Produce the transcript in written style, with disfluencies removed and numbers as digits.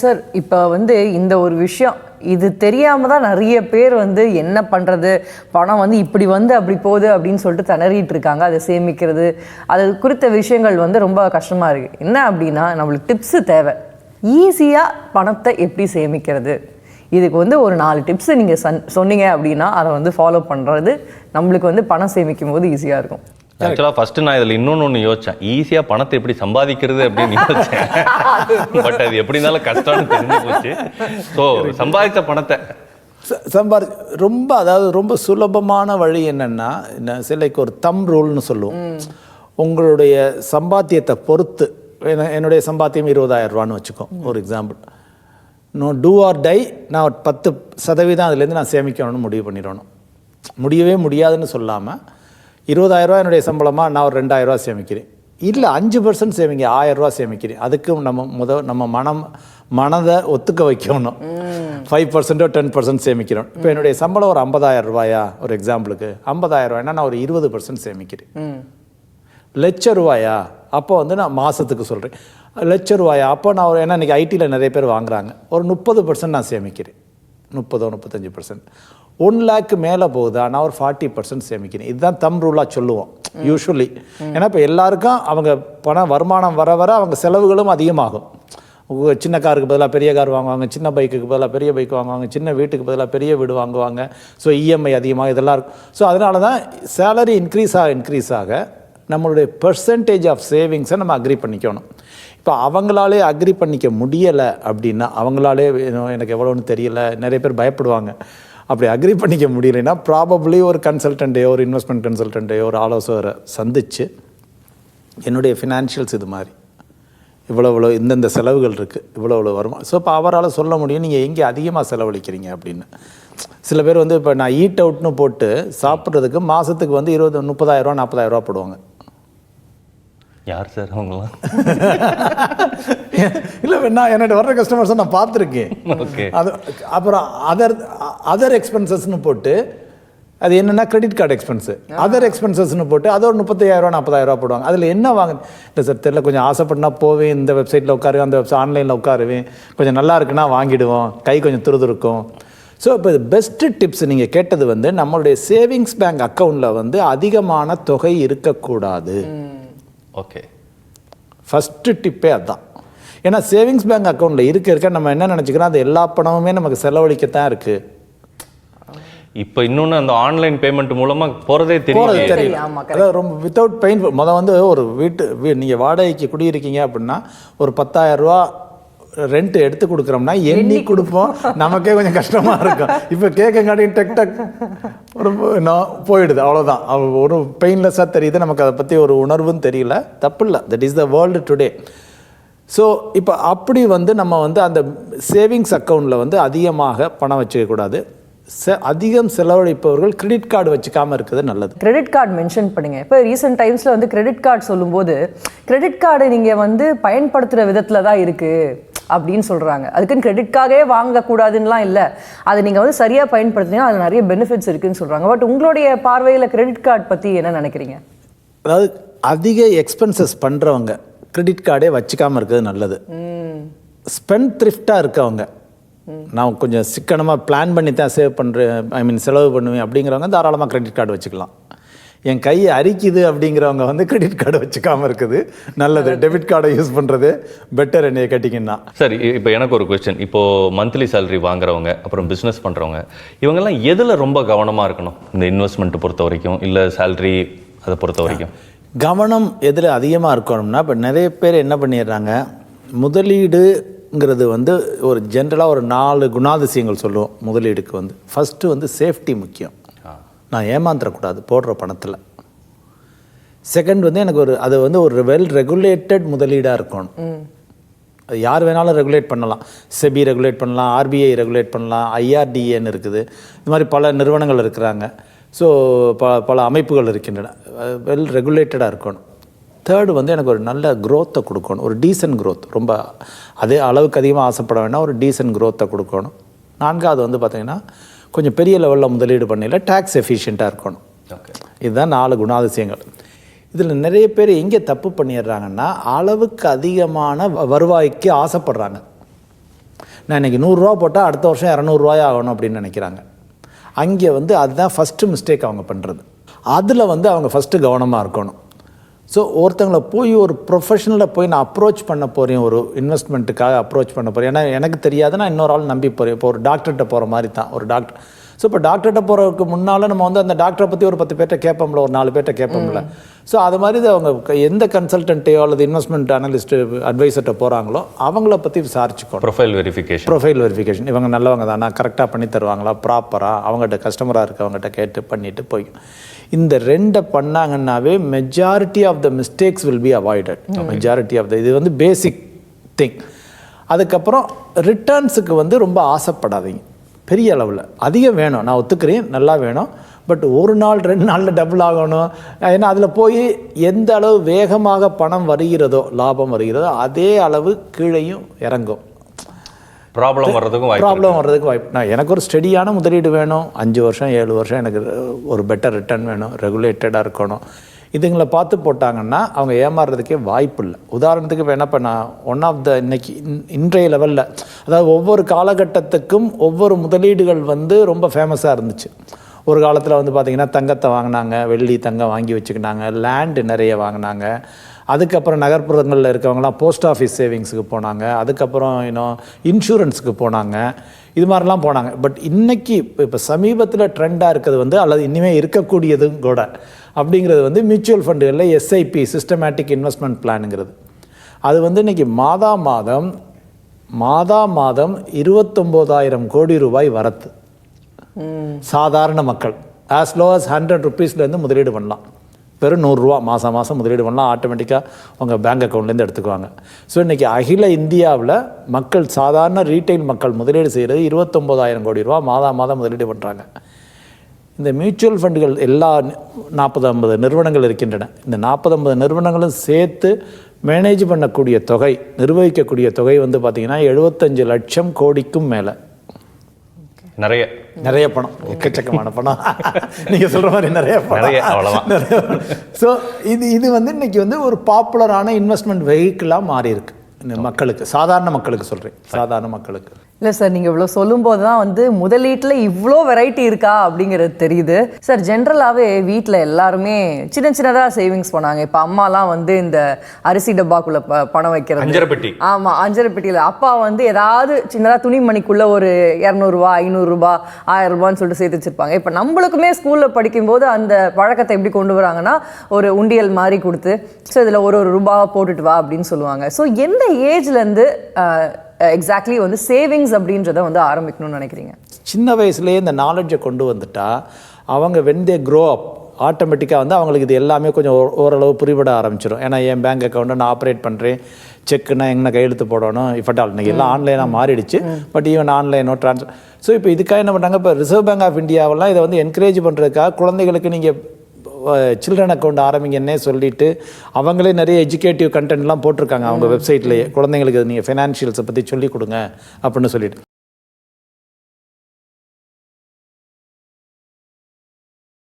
Sir இப்போ இந்த ஒரு விஷயம் இது தெரியாமல் தான் நிறைய பேர் என்ன பண்ணுறது, பணம் இப்படி அப்படி போகுது அப்படின்னு சொல்லிட்டு திணறிட்டு இருக்காங்க. அதை சேமிக்கிறது அது குறித்த விஷயங்கள் ரொம்ப கஷ்டமாக இருக்குது. என்ன அப்படின்னா நம்மளுக்கு டிப்ஸு தேவை. ஈஸியாக பணத்தை எப்படி சேமிக்கிறது, இதுக்கு ஒரு 4 டிப்ஸு நீங்கள் சொன்னீங்க அப்படின்னா அதை ஃபாலோ பண்ணுறது நம்மளுக்கு பணம் சேமிக்கும் போது ஈஸியாக இருக்கும். ஆக்சுவலாக ஃபஸ்ட்டு நான் இதில் இன்னொன்று யோசித்தேன், ஈஸியாக பணத்தை எப்படி சம்பாதிக்கிறது அப்படின்னு யோசித்தேன். பட் அது எப்படி இருந்தாலும் கஷ்டம்னு தெரிஞ்சு போச்சு. ஸோ சம்பாதித்த பணத்தை ரொம்ப சுலபமான வழி என்னென்னா, சிலைக்கு ஒரு தம் ரூல்னு சொல்லுவோம். உங்களுடைய சம்பாத்தியத்தை பொறுத்து, என்னுடைய சம்பாத்தியம் 20,000 ரூபான்னு வச்சுக்கோ ஒரு எக்ஸாம்பிள். டூ ஆர் டை, நான் 10% அதுலேருந்து நான் சேமிக்கணும்னு முடிவு பண்ணிடணும். முடியவே முடியாதுன்னு சொல்லாமல் 20,000 ரூபா என்னுடைய சம்பளமாக நான் ஒரு 2,000 ரூபா சேமிக்கிறேன். இல்லை 5% சேமிங்க, 1000 ரூபா சேமிக்கிறேன். அதுக்கு நம்ம மனதை ஒத்துக்க வைக்கணும். 5%ஓ 10% சேமிக்கிறோம். இப்போ என்னுடைய சம்பளம் ஒரு 50,000 ரூபாயா, ஒரு எக்ஸாம்பிளுக்கு 50,000 ரூபாய்னா நான் ஒரு 20% சேமிக்கிறேன். லட்ச ரூபாயா, அப்போ நான் மாதத்துக்கு சொல்கிறேன். லட்ச ரூபாயா, அப்போ நான் ஏன்னா இன்றைக்கி ஐடியில் நிறைய பேர் வாங்குறாங்க, ஒரு 30% நான் சேமிக்கிறேன். 35%. 1 லேக்கு மேலே போகுதா, நான் ஒரு 40% சேமிக்கிறேன். இதுதான் தம் ரூலாக சொல்லுவோம் யூஸ்வலி. ஏன்னா இப்போ எல்லாருக்கும் அவங்க வருமானம் வர வர அவங்க செலவுகளும் அதிகமாகும். சின்ன காருக்கு பதிலாக பெரிய கார் வாங்குவாங்க, சின்ன பைக்குக்கு பதிலாக பெரிய பைக் வாங்குவாங்க, சின்ன வீட்டுக்கு பதிலாக பெரிய வீடு வாங்குவாங்க. ஸோ இஎம்ஐ அதிகமாக இதெல்லாம் இருக்கும். ஸோ அதனால தான் சேலரி இன்க்ரீஸ் ஆக நம்மளுடைய பெர்சன்டேஜ் ஆஃப் சேவிங்ஸை நம்ம அக்ரி பண்ணிக்கணும். இப்போ அவங்களாலே அக்ரி பண்ணிக்க முடியலை அப்படின்னா, அவங்களாலே எனக்கு எவ்வளோன்னு தெரியல, நிறைய பேர் பயப்படுவாங்க. அப்படி அக்ரி பண்ணிக்க முடியலைன்னா ப்ராபப்ளி ஒரு கன்சல்டண்ட்டையோ, ஒரு இன்வெஸ்ட்மெண்ட் கன்சல்டண்ட்டையோ, ஒரு ஆலோசகரை சந்தித்து என்னுடைய ஃபினான்ஷியல்ஸ் இது மாதிரி இவ்வளோ இந்தந்த செலவுகள் இருக்குது, இவ்வளோ வருமா. ஸோ இப்போ அவரால் சொல்ல முடியும் நீங்கள் எங்கே அதிகமாக செலவழிக்கிறீங்க அப்படின்னு. சில பேர் இப்போ நான் ஈட் அவுட்னு போட்டு சாப்பிட்றதுக்கு மாதத்துக்கு 30,000 ரூபா 40,000 ரூபா போடுவாங்க. யார் சார் அவங்களாம்? இல்லை, நான் என்னோட வர்ற கஸ்டமர்ஸை நான் பார்த்துருக்கேன். ஓகே. அது அப்புறம் அதர் எக்ஸ்பென்சஸ்ன்னு போட்டு, அது என்னென்னா கிரெடிட் கார்டு எக்ஸ்பென்ஸு, அதர் எக்ஸ்பென்சஸ்ன்னு போட்டு அது ஒரு 35,000 ரூபா 40,000 ரூபா போடுவாங்க. அதில் என்ன வாங்க இல்லை சார் தெரியல, கொஞ்சம் ஆசைப்பட்டுனா போவேன், இந்த வெப்சைட்டில் உட்காருவேன், அந்த ஆன்லைனில் உட்காருவேன், கொஞ்சம் நல்லா இருக்குன்னா வாங்கிடுவோம், கை கொஞ்சம் துருதுருக்கும். ஸோ இப்போ பெஸ்ட்டு டிப்ஸ் நீங்கள் கேட்டது நம்மளுடைய சேவிங்ஸ் பேங்க் அக்கௌண்ட்டில் அதிகமான தொகை இருக்கக்கூடாது. ஓகே, ஃபஸ்ட்டு டிப்பே அதுதான். ஏன்னா சேவிங்ஸ் பேங்க் அக்கௌண்ட்டில் இருக்க நம்ம என்ன நினச்சிக்கிறோம், அது எல்லா பணமுமே நமக்கு செலவழிக்கத்தான் இருக்குது. இப்போ இன்னொன்று அந்த ஆன்லைன் பேமெண்ட் மூலமாக போகிறதே தெரியல. அதாவது ரொம்ப வித்தவுட் பெயின். ஒரு நீங்கள் வாடகைக்கு குடியிருக்கீங்க அப்படின்னா ஒரு 10,000 ரூபா ரெண்ட் எடுத்து கொடுக்குறோம்னா எண்ணி கொடுப்போம், நமக்கே கொஞ்சம் கஷ்டமாக இருக்கும். இப்போ கேட்கங்காட்டி டக் டக் ஒரு போயிடுது, அவ்வளோதான். ஒரு பெயின்லெஸ்ஸாக தெரியுது, நமக்கு அதை பற்றி ஒரு உணர்வும் தெரியல. தப்பு இல்லை, that is the world today. So இப்போ அப்படி நம்ம அந்த சேவிங்ஸ் அக்கௌண்ட்டில் அதிகமாக பணம் வச்சுக்கக்கூடாது. அதிகம் செலவழிப்பவர்கள் கிரெடிட் கார்டு வச்சுக்காமல் இருக்கிறது நல்லது. கிரெடிட் கார்டு மென்ஷன் பண்ணுங்க. இப்போ ரீசெண்ட் டைம்ஸில் கிரெடிட் கார்டு சொல்லும்போது கிரெடிட் கார்டு நீங்கள் பயன்படுத்துகிற விதத்தில் தான் இருக்குது அப்படின்னு சொல்கிறாங்க. அதுக்குன்னு கிரெடிட்காகவே வாங்கக்கூடாதுன்னெலாம் இல்லை, அதை நீங்கள் சரியாக பயன்படுத்தினீங்கன்னா அது நிறைய பெனிஃபிட்ஸ் இருக்குதுன்னு சொல்கிறாங்க. பட் உங்களுடைய பார்வையில் கிரெடிட் கார்டு பற்றி என்ன நினைக்கிறீங்க? அதாவது அதிக எக்ஸ்பென்சஸ் பண்ணுறவங்க கிரெடிட் கார்டே வச்சுக்காமல் இருக்கிறது நல்லது. ஸ்பெண்ட் த்ரிஃப்டாக இருக்கவங்க, நான் கொஞ்சம் சிக்கனமாக பிளான் பண்ணி தான் சேவ் பண்ணுறேன், செலவு பண்ணுவேன் அப்படிங்கிறவங்க தாராளமாக கிரெடிட் கார்டு வச்சுக்கலாம். என் கையை அரிக்குது அப்படிங்கிறவங்க கிரெடிட் கார்டு வச்சுக்காமல் இருக்குது நல்லது. டெபிட் கார்டை யூஸ் பண்ணுறது பெட்டர் என்னைய கேட்டிங்கன்னா. சரி, இப்போ எனக்கு ஒரு கொஸ்டின். இப்போது மந்த்லி சேலரி வாங்குறவங்க, அப்புறம் பிஸ்னஸ் பண்ணுறவங்க, இவங்கெல்லாம் எதில் ரொம்ப கவனமாக இருக்கணும்? இந்த இன்வெஸ்ட்மெண்ட்டை பொறுத்த வரைக்கும், இல்லை சேலரி அதை பொறுத்த வரைக்கும் கவனம் எதில் அதிகமாக இருக்கணும்னா, இப்போ நிறைய பேர் என்ன பண்ணிடுறாங்க, முதலீடுங்கிறது ஒரு ஜென்ரலாக ஒரு 4 குணாதிசயங்கள் சொல்லுவோம் முதலீடுக்கு. ஃபஸ்ட்டு சேஃப்டி முக்கியம். நான் ஏமாந்துடக்கூடாது போடுற பணத்தில். செகண்ட் எனக்கு அது ஒரு வெல் ரெகுலேட்டட் முதலீடாக இருக்கணும். அது யார் வேணாலும் ரெகுலேட் பண்ணலாம். செபி ரெகுலேட் பண்ணலாம், ஆர்பிஐ ரெகுலேட் பண்ணலாம், ஐஆர்டிஏன்னு இருக்குது. இது மாதிரி பல நிறுவனங்கள் இருக்கிறாங்க. ஸோ பல அமைப்புகள் இருக்கின்றன. வெல் ரெகுலேட்டடாக இருக்கணும். தேர்டு எனக்கு ஒரு நல்ல க்ரோத்தை கொடுக்கணும், ஒரு டீசன்ட் க்ரோத். ரொம்ப அதே அளவுக்கு அதிகமாக ஆசைப்பட வேண்டாம், ஒரு டீசன்ட் க்ரோத்தை கொடுக்கணும். நான்காவது பார்த்திங்கன்னா கொஞ்சம் பெரிய லெவலில் முதலீடு பண்ணல, டேக்ஸ் எஃபிஷியண்ட்டாக இருக்கணும். இதுதான் 4 குணாதிசயங்கள். இதில் நிறைய பேர் எங்கே தப்பு பண்ணிடுறாங்கன்னா, அளவுக்கு அதிகமான வருவாய்க்கு ஆசைப்படுறாங்க. நான் இன்றைக்கி 100 போட்டால் அடுத்த வருஷம் 200 ஆகணும் அப்படின்னு நினைக்கிறாங்க. அங்கே வந்து அதுதான் ஃபஸ்ட்டு மிஸ்டேக் அவங்க பண்ணுறது. அதில் வந்து அவங்க ஃபஸ்ட்டு கவனமாக இருக்கணும். ஸோ ஒருத்தங்களை போய் ஒரு ப்ரொஃபஷனலில் போய் நான் அப்ரோச் பண்ண போகிறேன், ஒரு இன்வெஸ்ட்மெண்ட்டுக்காக அப்ரோச் பண்ண போகிறேன். ஏன்னா எனக்கு தெரியாது, நான் இன்னொரு ஆள் நம்பி போகிறேன். இப்போ ஒரு டாக்டர்கிட்ட போகிற மாதிரி தான் ஒரு டாக்டர். ஸோ இப்போ டாக்டர்கிட்ட போகிறதுக்கு முன்னால் நம்ம வந்து அந்த டாக்டரை பற்றி ஒரு 10 பேர்கிட்ட கேட்போம்ல, ஒரு 4 பேர்கிட்ட கேட்போம்ல. ஸோ அது மாதிரி இது அவங்க எந்த கன்சல்டன்ட்டையோ அல்லது இன்வெஸ்ட்மெண்ட் அனலிஸ்ட்டு அட்வைசர்கிட்ட போகிறாங்களோ அவங்கள பற்றி விசாரிச்சுக்கணும். ப்ரொஃபைல் வெரிஃபிகேஷன் இவங்க நல்லவங்க தானா, கரெக்டாக பண்ணி தருவாங்களா, ப்ராப்பராக அவங்ககிட்ட கஸ்டமராக இருக்கவங்ககிட்ட கேட்டு பண்ணிவிட்டு போய் இந்த 2 பண்ணாங்கன்னாவே majority of the mistakes will be avoided. Majority of the இது வந்து பேசிக் திங். அதுக்கப்புறம் ரிட்டர்ன்ஸுக்கு வந்து ரொம்ப ஆசைப்படாதீங்க. பெரிய அளவில் அதிகம் வேணும், நான் ஒத்துக்கிறேன், நல்லா வேணும். பட் ஒரு நாள் 2 நாளில் டபுள் ஆகணும். ஏன்னா அதில் போய் எந்த அளவு வேகமாக பணம் வருகிறதோ, லாபம் வருகிறதோ, அதே அளவு கீழையும் இறங்கும். ப்ராப்ளம் வர்றதுக்கு வாய்ப்பு. நான் எனக்கு ஒரு ஸ்டெடியான முதலீடு வேணும், 5 வருஷம் 7 வருஷம் எனக்கு ஒரு பெட்டர் ரிட்டர்ன் வேணும், ரெகுலேட்டடாக இருக்கணும். இதுங்களை பார்த்து போட்டாங்கன்னா அவங்க ஏமாறுறதுக்கே வாய்ப்பு இல்லை. உதாரணத்துக்கு இப்போ என்ன பண்ணால் ஒன் ஆஃப் த இன்றைய லெவலில், அதாவது ஒவ்வொரு காலகட்டத்துக்கும் ஒவ்வொரு முதலீடுகள் வந்து ரொம்ப ஃபேமஸாக இருந்துச்சு. ஒரு காலத்தில் வந்து பார்த்திங்கன்னா தங்கத்தை வாங்கினாங்க, வெள்ளி தங்கம் வாங்கி வச்சுக்கினாங்க, லேண்டு நிறைய வாங்கினாங்க. அதுக்கப்புறம் நகர்ப்புறங்களில் இருக்கவங்களாம் போஸ்ட் ஆஃபீஸ் சேவிங்ஸுக்கு போனாங்க. அதுக்கப்புறம் இன்னும் இன்சூரன்ஸுக்கு போனாங்க. இது மாதிரிலாம் போனாங்க. பட் இன்றைக்கி இப்போ சமீபத்தில் ட்ரெண்டாக இருக்கிறது வந்து, அல்லது இனிமேல் இருக்கக்கூடியதும் கூட அப்படிங்கிறது வந்து மியூச்சுவல் ஃபண்டுகளில் எஸ்ஐபி, சிஸ்டமேட்டிக் இன்வெஸ்ட்மெண்ட் பிளானுங்கிறது. அது வந்து இன்றைக்கி மாதா மாதம் 29,000 கோடி ரூபாய் வரத்து. சாதாரண மக்கள் ஆஸ் லோ அஸ் 100 ருபீஸ்லேருந்து முதலீடு பண்ணலாம். வெறும் 100 ரூபா மாதம் முதலீடு பண்ணலாம். ஆட்டோமேட்டிக்காக உங்கள் பேங்க் அக்கௌண்ட்லேருந்து எடுத்துக்குவாங்க. ஸோ இன்றைக்கி அகில இந்தியாவில் மக்கள், சாதாரண ரீட்டைல் மக்கள் முதலீடு செய்கிறது 29,000 கோடி ரூபா மாதம் முதலீடு பண்ணுறாங்க. இந்த மியூச்சுவல் ஃபண்டுகள் எல்லா 40-50 நிறுவனங்கள் இருக்கின்றன. இந்த 40-50 நிறுவனங்களும் சேர்த்து மேனேஜ் பண்ணக்கூடிய தொகை, நிர்வகிக்கக்கூடிய தொகை வந்து பார்த்திங்கன்னா 75 லட்சம் கோடிக்கும் மேலே. நிறைய பணம், எக்கச்சக்கமான பணம். நீங்கள் சொல்கிற மாதிரி நிறைய பணம். ஸோ இது வந்து இன்றைக்கி வந்து ஒரு பாப்புலரான இன்வெஸ்ட்மெண்ட் வெஹிக்கிளாக மாறி இருக்கு மக்களுக்கு, சாதாரண மக்களுக்கு சொல்கிறேன், சாதாரண மக்களுக்கு. இல்லை சார், நீங்கள் இவ்வளோ சொல்லும்போது தான் வந்து முதலீட்டில் இவ்வளோ வெரைட்டி இருக்கா அப்படிங்கிறது தெரியுது. சார், ஜென்ரலாகவே வீட்டில் எல்லாருமே சின்னதாக சேவிங்ஸ் பண்ணாங்க. இப்போ அம்மாலாம் வந்து இந்த அரிசி டப்பாக்குள்ளே பணம் வைக்கிறது, அஞ்சரை பெட்டி. ஆமாம், அஞ்சரை பெட்டியில். அப்பா வந்து ஏதாவது சின்னதாக துணிமணிக்குள்ளே ஒரு 200 ரூபா 500 ரூபா 1000 ரூபான்னு சொல்லிட்டு சேர்த்து வச்சுருப்பாங்க. இப்போ நம்மளுக்குமே ஸ்கூலில் படிக்கும்போது அந்த பழக்கத்தை எப்படி கொண்டு வராங்கன்னா, ஒரு உண்டியல் மாதிரி கொடுத்து, ஸோ இதில் ஒரு ரூபாவை போட்டுட்டு வா அப்படின்னு சொல்லுவாங்க. ஸோ எந்த ஏஜ்லேருந்து எக்ஸாக்ட்லி வந்து சேவிங்ஸ் அப்படின்றத வந்து ஆரம்பிக்கணும்னு நினைக்கிறீங்க? சின்ன வயசுலேயே இந்த நாலேஜை கொண்டு வந்துட்டா அவங்க when they grow up ஆட்டோமேட்டிக்காக வந்து அவங்களுக்கு இது எல்லாமே கொஞ்சம் ஓரளவு புரிபட ஆரம்பிச்சிடும். ஏன்னா என் பேங்க் அக்கௌண்ட்டை நான் ஆப்ரேட் பண்ணுறேன், செக்குன்னா எங்கே கையெழுத்து போடணும், இஃபட்டால் இன்றைக்கி எல்லாம் ஆன்லைனாக மாறிடுச்சு. பட் ஈவன் ஆன்லைனோ ட்ரான்ஸ்ஃபர். ஸோ இப்போ இதுக்காக என்ன பண்ணாங்க, இப்போ ரிசர்வ் பேங்க் ஆஃப் இந்தியாவெல்லாம் இதை வந்து என்கரேஜ் பண்ணுறதுக்காக குழந்தைகளுக்கு நீங்கள் சில்ட்ரன் அக்கௌண்ட் ஆரம்பிங்கன்னே சொல்லிட்டு அவங்களே நிறைய எஜுகேட்டிவ் கண்டென்ட்லாம் போட்டிருக்காங்க அவங்க வெப்சைட்லேயே. குழந்தைங்களுக்கு நீங்கள் ஃபினான்ஷியல்ஸை பற்றி சொல்லிக் கொடுங்க அப்படின்னு சொல்லிட்டு.